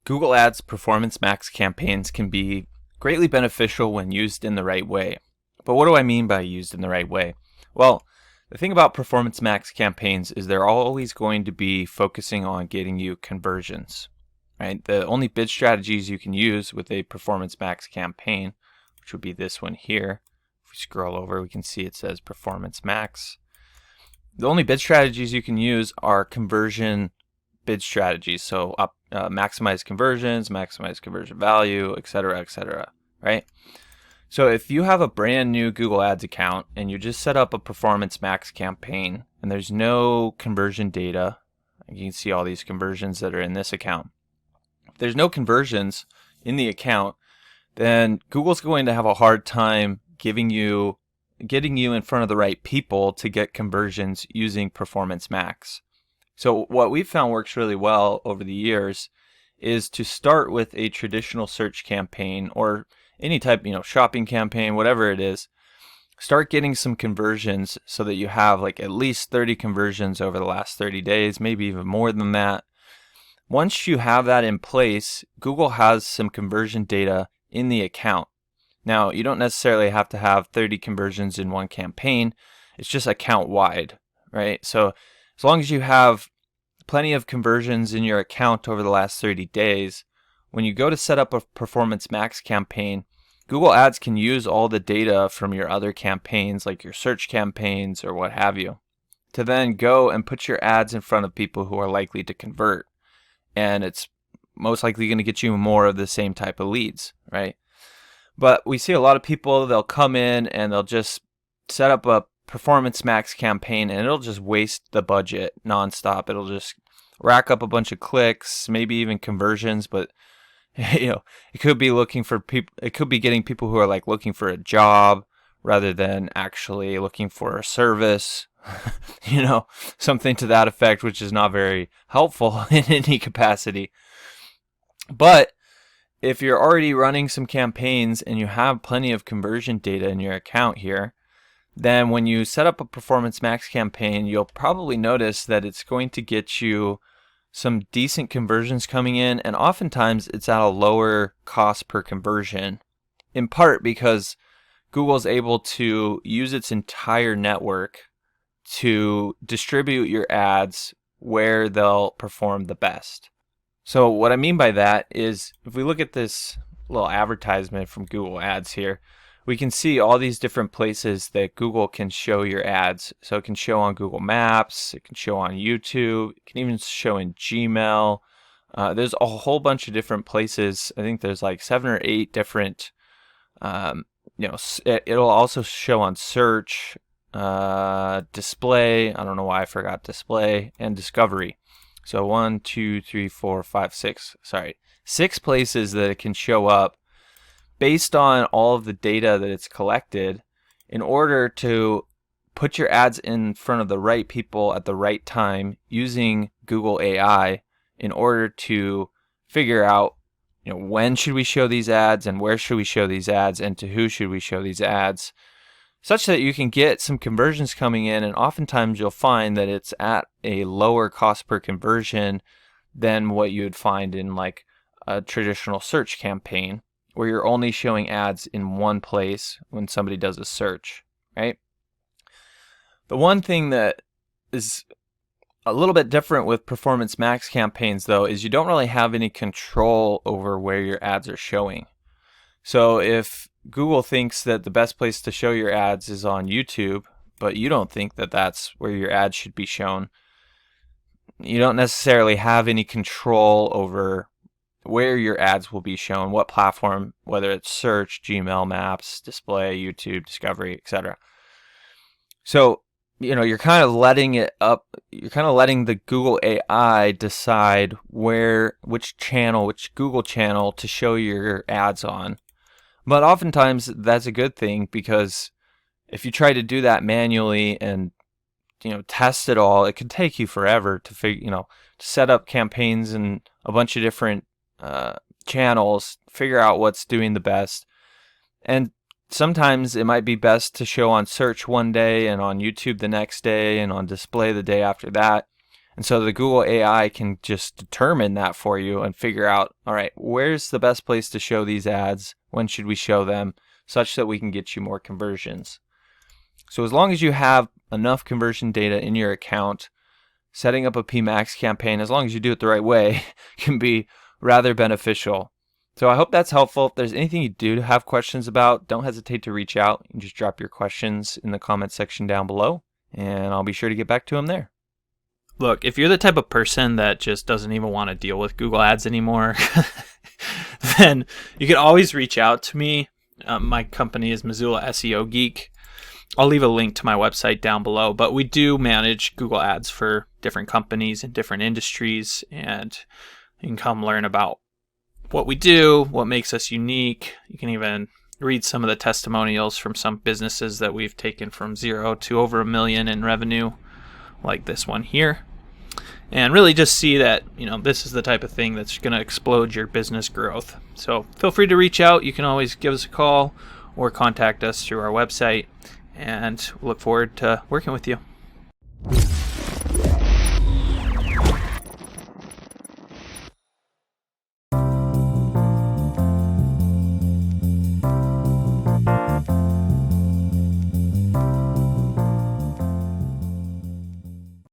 Google Ads Performance Max campaigns can be greatly beneficial when used in the right way. But what do I mean by used in the right way? Well, the thing about Performance Max campaigns is they're always going to be focusing on getting you conversions, right? The only bid strategies you can use with a Performance Max campaign, which would be this one here. If we scroll over, we can see it says Performance Max. The only bid strategies you can use are conversion bid strategies. So maximize conversions, maximize conversion value, etc., right? So if you have a brand new Google Ads account and you just set up a Performance Max campaign and there's no conversion data, you can see all these conversions that are in this account. If there's no conversions in the account, then Google's going to have a hard time getting you in front of the right people to get conversions using Performance Max. So what we've found works really well over the years is to start with a traditional search campaign or any type, shopping campaign, whatever it is. Start getting some conversions so that you have like at least 30 conversions over the last 30 days, maybe even more than that. Once you have that in place, Google has some conversion data in the account. Now, you don't necessarily have to have 30 conversions in one campaign. It's just account wide, right? So as long as you have plenty of conversions in your account over the last 30 days, when you go to set up a Performance Max campaign, Google Ads can use all the data from your other campaigns, like your search campaigns or what have you, to then go and put your ads in front of people who are likely to convert. And it's most likely going to get you more of the same type of leads, right? But we see a lot of people, they'll come in and they'll just set up a Performance Max campaign and it'll just waste the budget nonstop. It'll just rack up a bunch of clicks, maybe even conversions, but it could be looking for people, it could be getting people who are like looking for a job rather than actually looking for a service, something to that effect, which is not very helpful in any capacity. But if you're already running some campaigns and you have plenty of conversion data in your account here, then when you set up a Performance Max campaign, you'll probably notice that it's going to get you some decent conversions coming in, and oftentimes it's at a lower cost per conversion, in part because Google's able to use its entire network to distribute your ads where they'll perform the best. So what I mean by that is, if we look at this little advertisement from Google Ads here, we can see all these different places that Google can show your ads. So it can show on Google Maps, it can show on YouTube, it can even show in Gmail. There's a whole bunch of different places. I think there's like 7 or 8 different, it'll also show on search, display, I don't know why I forgot display, and discovery. So 1, 2, 3, 4, 5, 6, 6 places that it can show up based on all of the data that it's collected in order to put your ads in front of the right people at the right time using Google AI in order to figure out, when should we show these ads and where should we show these ads and to who should we show these ads, such that you can get some conversions coming in, and oftentimes you'll find that it's at a lower cost per conversion than what you would find in like a traditional search campaign, where you're only showing ads in one place when somebody does a search, right? The one thing that is a little bit different with Performance Max campaigns, though, is you don't really have any control over where your ads are showing. So if Google thinks that the best place to show your ads is on YouTube, but you don't think that that's where your ads should be shown, you don't necessarily have any control over where your ads will be shown, what platform, whether it's search, Gmail, Maps, display, YouTube, discovery, etc. So, you're kind of letting it up, you're kind of letting the Google AI decide which Google channel to show your ads on. But oftentimes that's a good thing, because if you try to do that manually and test it all, it can take you forever to to set up campaigns in a bunch of different channels, figure out what's doing the best. And sometimes it might be best to show on search one day and on YouTube the next day and on display the day after that. And so the Google AI can just determine that for you and figure out, all right, where's the best place to show these ads? When should we show them? Such that we can get you more conversions. So as long as you have enough conversion data in your account, setting up a PMax campaign, as long as you do it the right way, can be rather beneficial. So I hope that's helpful. If there's anything you do have questions about, don't hesitate to reach out. You can just drop your questions in the comment section down below, and I'll be sure to get back to them there. Look, if you're the type of person that just doesn't even want to deal with Google Ads anymore, then you can always reach out to me. My company is Missoula SEO Geek. I'll leave a link to my website down below, but we do manage Google Ads for different companies in different industries, and you can come learn about what we do, what makes us unique. You can even read some of the testimonials from some businesses that we've taken from 0 to over $1 million in revenue, like this one here, and really just see that, this is the type of thing that's going to explode your business growth. So feel free to reach out. You can always give us a call or contact us through our website, and look forward to working with you.